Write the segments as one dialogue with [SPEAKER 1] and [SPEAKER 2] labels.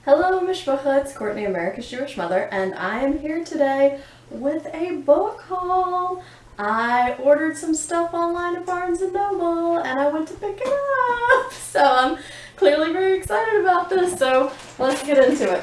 [SPEAKER 1] Hello, Mishpacha, it's Courtney, America's Jewish mother, and I am here today with a book haul. I ordered some stuff online at Barnes & Noble, and I went to pick it up. So I'm clearly very excited about this, so let's get into it.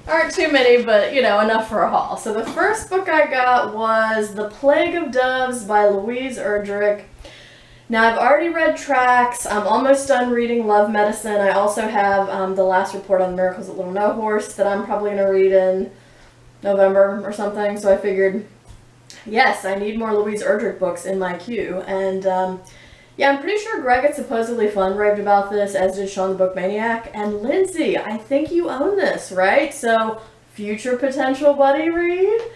[SPEAKER 1] Aren't too many, but enough for a haul. So the first book I got was The Plague of Doves by Louise Erdrich. Now, I've already read Tracks. I'm almost done reading Love Medicine. I also have the last report on Miracles at Little No Horse that I'm probably going to read in November or something. So I figured, yes, I need more Louise Erdrich books in my queue. And yeah, I'm pretty sure Greg had supposedly fun-raved about this, as did Sean the Book Maniac. And Lindsay, I think you own this, right? So future potential buddy read.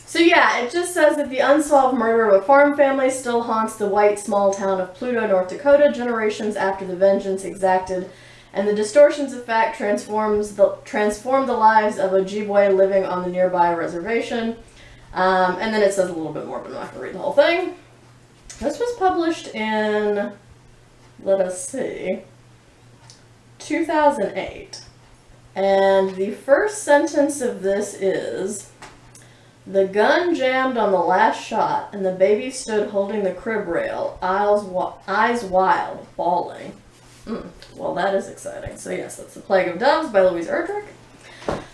[SPEAKER 1] So yeah, it just says that the unsolved murder of a farm family still haunts the white small town of Pluto, North Dakota, generations after the vengeance exacted, and the distortions of fact transform the lives of Ojibwe living on the nearby reservation. And then it says a little bit more, but I'm not going to read the whole thing. This was published in, let us see, 2008. And the first sentence of this is, "The gun jammed on the last shot, and the baby stood holding the crib rail, eyes wild, bawling." Well, that is exciting. So yes, that's The Plague of Doves by Louise Erdrich.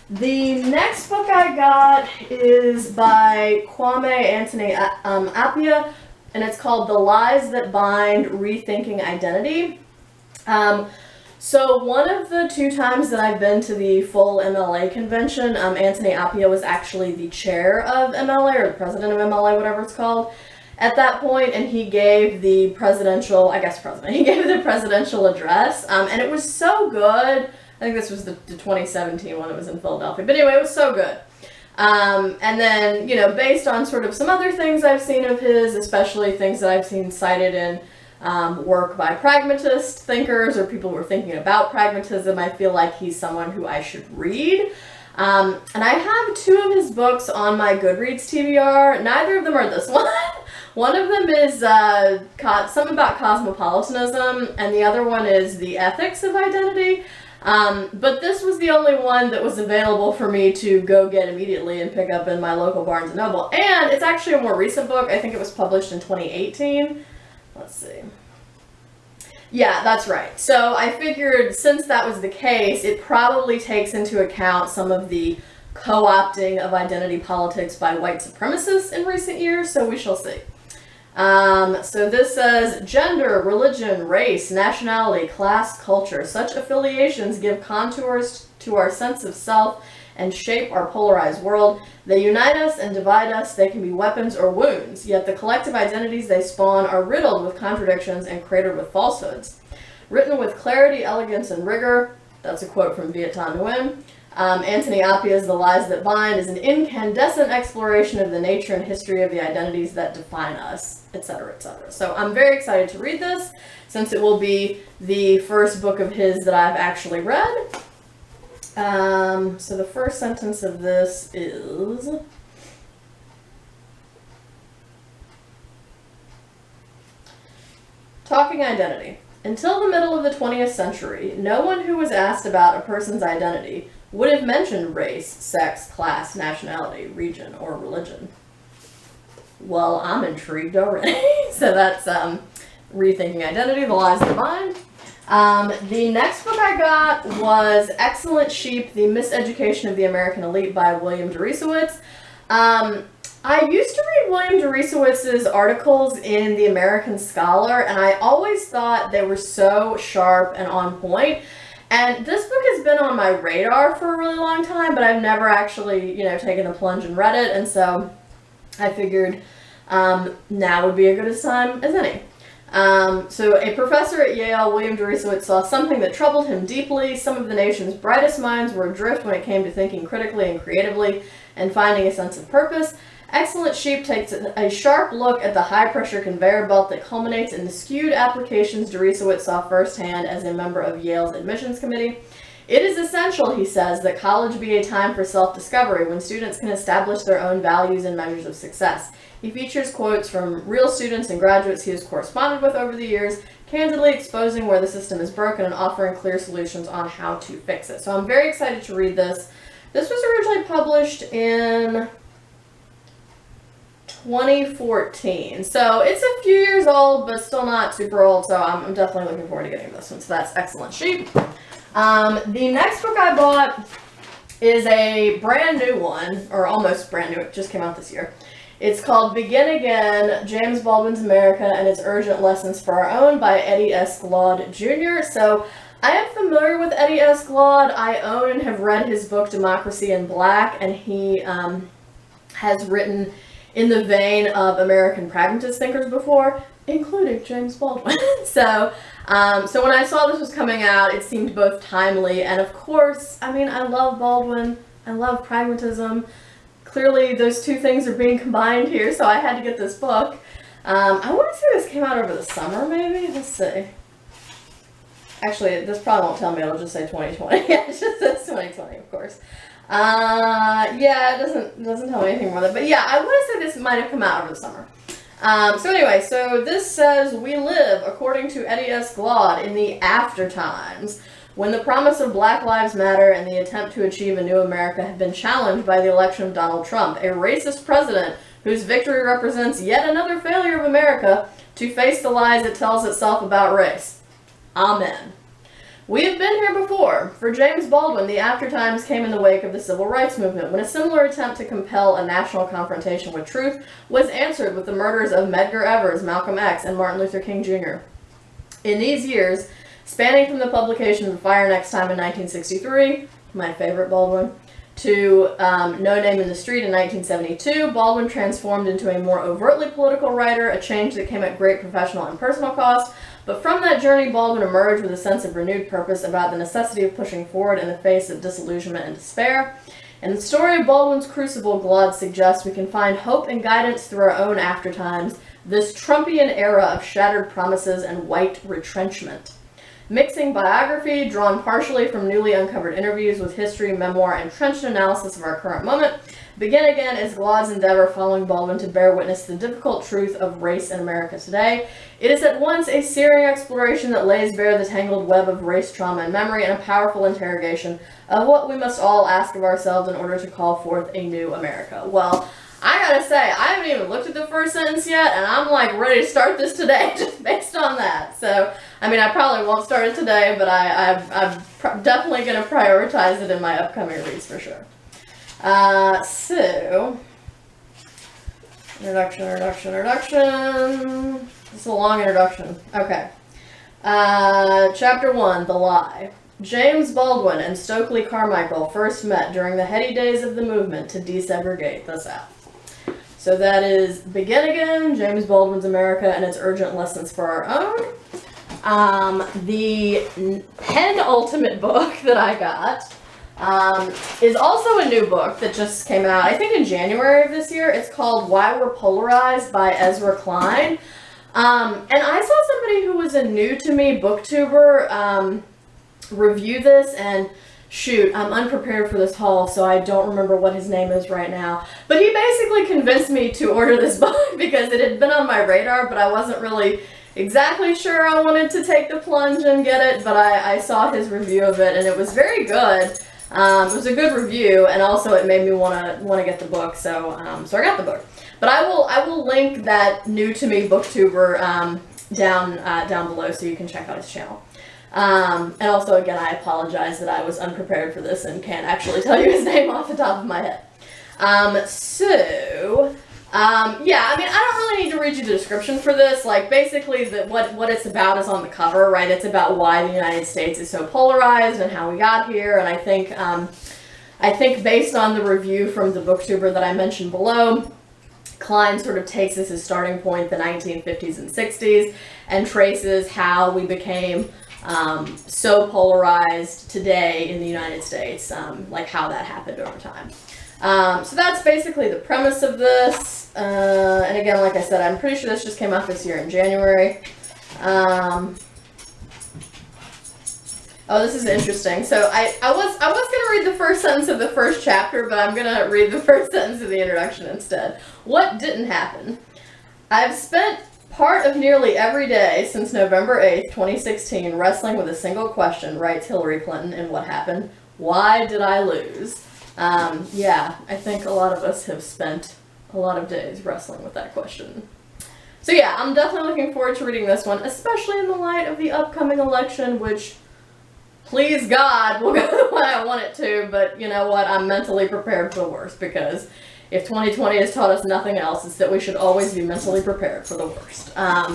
[SPEAKER 1] The next book I got is by Kwame Anthony Appiah, and it's called The Lies That Bind, Rethinking Identity. So one of the two times that I've been to the full MLA convention, Anthony Appiah was actually the chair of MLA, or the president of MLA, whatever it's called, at that point, and he gave the presidential, he gave the presidential address, and it was so good. I think this was the 2017 one. It was in Philadelphia, but anyway, it was so good. And then, based on sort of some other things I've seen of his, especially things that I've seen cited in work by pragmatist thinkers or people who are thinking about pragmatism, I feel like he's someone who I should read. And I have two of his books on my Goodreads TBR. Neither of them are this one. One of them is something about cosmopolitanism, and the other one is The Ethics of Identity. But this was the only one that was available for me to go get immediately and pick up in my local Barnes & Noble. And it's actually a more recent book. I think it was published in 2018. Let's see. Yeah, that's right. So I figured since that was the case, it probably takes into account some of the co-opting of identity politics by white supremacists in recent years, so we shall see. So this says, gender, religion, race, nationality, class, culture. Such affiliations give contours to our sense of self and shape our polarized world. They unite us and divide us. They can be weapons or wounds, yet the collective identities they spawn are riddled with contradictions and cratered with falsehoods. Written with clarity, elegance, and rigor, that's a quote from Viet Thanh Nguyen, Anthony Appiah's The Lies That Bind is an incandescent exploration of the nature and history of the identities that define us, etc., etc. So I'm very excited to read this, since it will be the first book of his that I've actually read. So the first sentence of this is, talking identity. Until the middle of the 20th century, no one who was asked about a person's identity would have mentioned race, sex, class, nationality, region, or religion. Well, I'm intrigued already. So that's Rethinking Identity, The Lies That Bind. The next book I got was Excellent Sheep, The Miseducation of the American Elite by William Deresiewicz. I used to read William Deresiowicz's articles in The American Scholar, and I always thought they were so sharp and on point. And this book has been on my radar for a really long time, but I've never actually, taken the plunge and read it, and so I figured now would be as good a time as any. So a professor at Yale, William Deresiewicz, saw something that troubled him deeply. Some of the nation's brightest minds were adrift when it came to thinking critically and creatively and finding a sense of purpose. Excellent Sheep takes a sharp look at the high-pressure conveyor belt that culminates in the skewed applications Deresiewicz saw firsthand as a member of Yale's admissions committee. It is essential, he says, that college be a time for self-discovery when students can establish their own values and measures of success. He features quotes from real students and graduates he has corresponded with over the years, candidly exposing where the system is broken and offering clear solutions on how to fix it. So I'm very excited to read this. This was originally published in 2014, so it's a few years old, but still not super old, so I'm definitely looking forward to getting this one, so that's excellent. Sheep. The next book I bought is a brand new one, or almost brand new, it just came out this year. It's called Begin Again, James Baldwin's America and Its Urgent Lessons for Our Own by Eddie S. Glaude Jr. So I am familiar with Eddie S. Glaude. I own and have read his book Democracy in Black, and he has written in the vein of American pragmatist thinkers before, including James Baldwin. So when I saw this was coming out, it seemed both timely, and of course, I mean, I love Baldwin, I love pragmatism. Clearly, those two things are being combined here, so I had to get this book. I want to say this came out over the summer, maybe? Let's see. Actually, this probably won't tell me, it'll just say 2020. Yeah, it just says 2020, of course. Yeah, it doesn't tell me anything more than that. But yeah, I want to say this might have come out over the summer. So anyway, so this says, we live, according to Eddie S. Glaude, in the after times, when the promise of Black Lives Matter and the attempt to achieve a new America have been challenged by the election of Donald Trump, a racist president whose victory represents yet another failure of America to face the lies it tells itself about race. Amen. We have been here before. For James Baldwin, the aftertimes came in the wake of the Civil Rights Movement, when a similar attempt to compel a national confrontation with truth was answered with the murders of Medgar Evers, Malcolm X, and Martin Luther King Jr. In these years, spanning from the publication of Fire Next Time in 1963, my favorite Baldwin, to No Name in the Street in 1972, Baldwin transformed into a more overtly political writer, a change that came at great professional and personal cost. But from that journey, Baldwin emerged with a sense of renewed purpose about the necessity of pushing forward in the face of disillusionment and despair. In the story of Baldwin's crucible, Glaude suggests we can find hope and guidance through our own aftertimes, this Trumpian era of shattered promises and white retrenchment. Mixing biography, drawn partially from newly uncovered interviews, with history, memoir, and trenched analysis of our current moment, Begin Again is Glaude's endeavor following Baldwin to bear witness to the difficult truth of race in America today. It is at once a searing exploration that lays bare the tangled web of race trauma and memory, and a powerful interrogation of what we must all ask of ourselves in order to call forth a new America. Well, I gotta say, I haven't even looked at the first sentence yet, and I'm like ready to start this today just based on that. So, I mean, I probably won't start it today, but I'm definitely going to prioritize it in my upcoming reads for sure. So, introduction. This is a long introduction. Okay. Chapter 1, The Lie. James Baldwin and Stokely Carmichael first met during the heady days of the movement to desegregate the South. So that is Begin Again, James Baldwin's America and Its Urgent Lessons for Our Own. The penultimate book that I got is also a new book that just came out, I think in January of this year. It's called Were Polarized by Ezra Klein. And I saw somebody who was a new to me booktuber review this, and shoot, I'm unprepared for this haul, so I don't remember what his name is right now. But he basically convinced me to order this book because it had been on my radar, but I wasn't really exactly sure I wanted to take the plunge and get it, but I saw his review of it, and it was very good. It was a good review, and also it made me want to get the book, so so I got the book. But I will link that new to me booktuber down below so you can check out his channel. And also, again, I apologize that I was unprepared for this and can't actually tell you his name off the top of my head. Yeah, I mean, I don't really need to read you the description for this. Like, basically, what it's about is on the cover, right? It's about why the United States is so polarized and how we got here, and I think based on the review from the booktuber that I mentioned below, Klein sort of takes as his starting point the 1950s and 60s and traces how we became so polarized today in the United States, like how that happened over time. So that's basically the premise of this. And again, like I said, I'm pretty sure this just came out this year in January. Oh, this is interesting. So I was going to read the first sentence of the first chapter, but I'm going to read the first sentence of the introduction instead. What didn't happen? I've spent Part of nearly every day since November 8th, 2016, wrestling with a single question, writes Hillary Clinton in What Happened? Why did I lose? Yeah, I think a lot of us have spent a lot of days wrestling with that question. So yeah, I'm definitely looking forward to reading this one, especially in the light of the upcoming election, which, please God, will go the way I want it to, but you know what, I'm mentally prepared for the worst, because if 2020 has taught us nothing else, it's that we should always be mentally prepared for the worst. I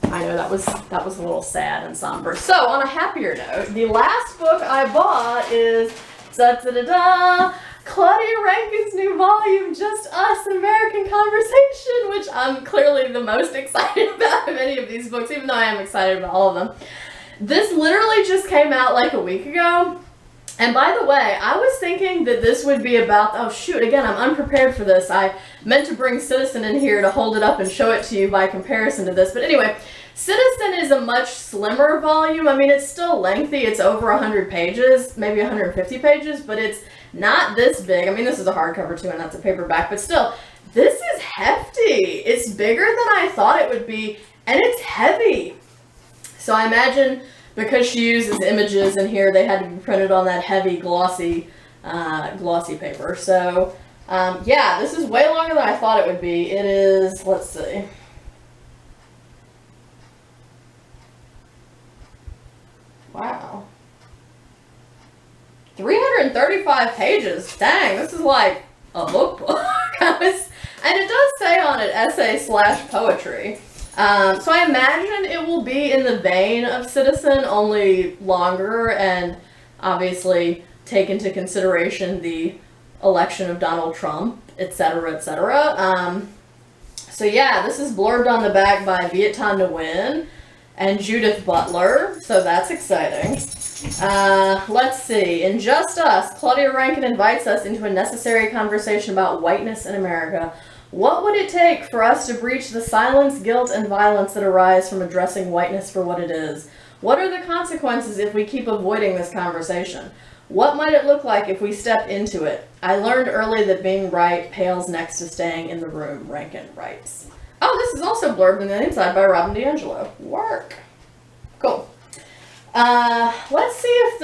[SPEAKER 1] know that was a little sad and somber. So, on a happier note, the last book I bought is Claudia Rankine's new volume, Just Us, American Conversation, which I'm clearly the most excited about of any of these books, even though I am excited about all of them. This literally just came out like a week ago. And by the way, I was thinking that this would be about, oh shoot, again, I'm unprepared for this. I meant to bring Citizen in here to hold it up and show it to you by comparison to this. But anyway, Citizen is a much slimmer volume. I mean, it's still lengthy. It's over 100 pages, maybe 150 pages, but it's not this big. I mean, this is a hardcover too, and that's a paperback, but still, this is hefty. It's bigger than I thought it would be, and it's heavy. So I imagine because she uses images in here, they had to be printed on that heavy, glossy paper. So, yeah, this is way longer than I thought it would be. It is, let's see. Wow. 335 pages. Dang, this is like a book. And it does say on it, essay/poetry. So I imagine it will be in the vein of Citizen, only longer, and obviously take into consideration the election of Donald Trump, etc., etc. So yeah, this is blurbed on the back by Viet Thanh Nguyen and Judith Butler, so that's exciting. Let's see. In Just Us, Claudia Rankine invites us into a necessary conversation about whiteness in America. What would it take for us to breach the silence, guilt, and violence that arise from addressing whiteness for what it is? What are the consequences if we keep avoiding this conversation? What might it look like if we step into it? I learned early that being right pales next to staying in the room, Rankine writes. Oh, this is also blurbed on the inside by Robin DiAngelo. Work. Cool. Let's see if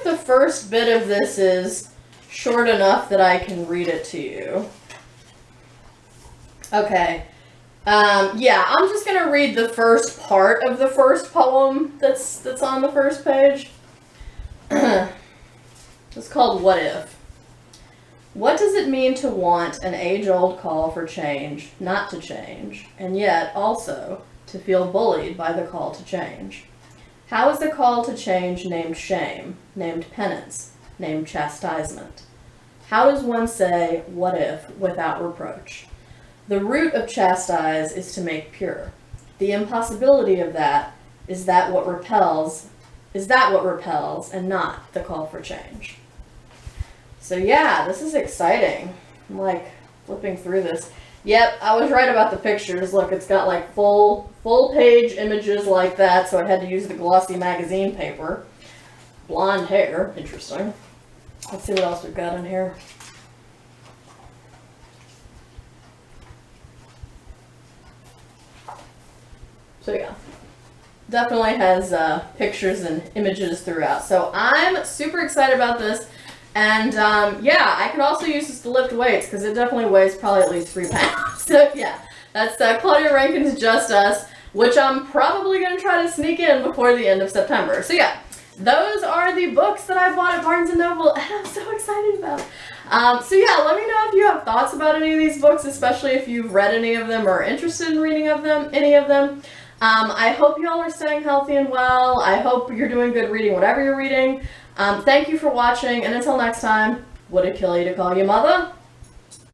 [SPEAKER 1] the first bit of this is short enough that I can read it to you. Okay. Yeah, I'm just gonna read the first part of the first poem that's on the first page. It's called What If? What does it mean to want an age-old call for change, not to change, and yet also to feel bullied by the call to change? How is the call to change named shame, named penance, named chastisement? How does one say, what if, without reproach? The root of chastise is to make pure. The impossibility of that is that what repels, and not the call for change. So yeah, this is exciting. I'm like flipping through this. Yep, I was right about the pictures. Look, it's got like full page images like that, so I had to use the glossy magazine paper. Blonde hair, interesting. Let's see what else we've got in here. So yeah, definitely has pictures and images throughout. So I'm super excited about this. And yeah, I can also use this to lift weights because it definitely weighs probably at least 3 pounds. So yeah, that's Claudia Rankine's Just Us, which I'm probably going to try to sneak in before the end of September. So yeah, those are the books that I bought at Barnes & Noble, and I'm so excited about. So yeah, let me know if you have thoughts about any of these books, especially if you've read any of them or are interested in reading any of them. I hope you all are staying healthy and well. I hope you're doing good reading whatever you're reading. Thank you for watching, and until next time, would it kill you to call you mother?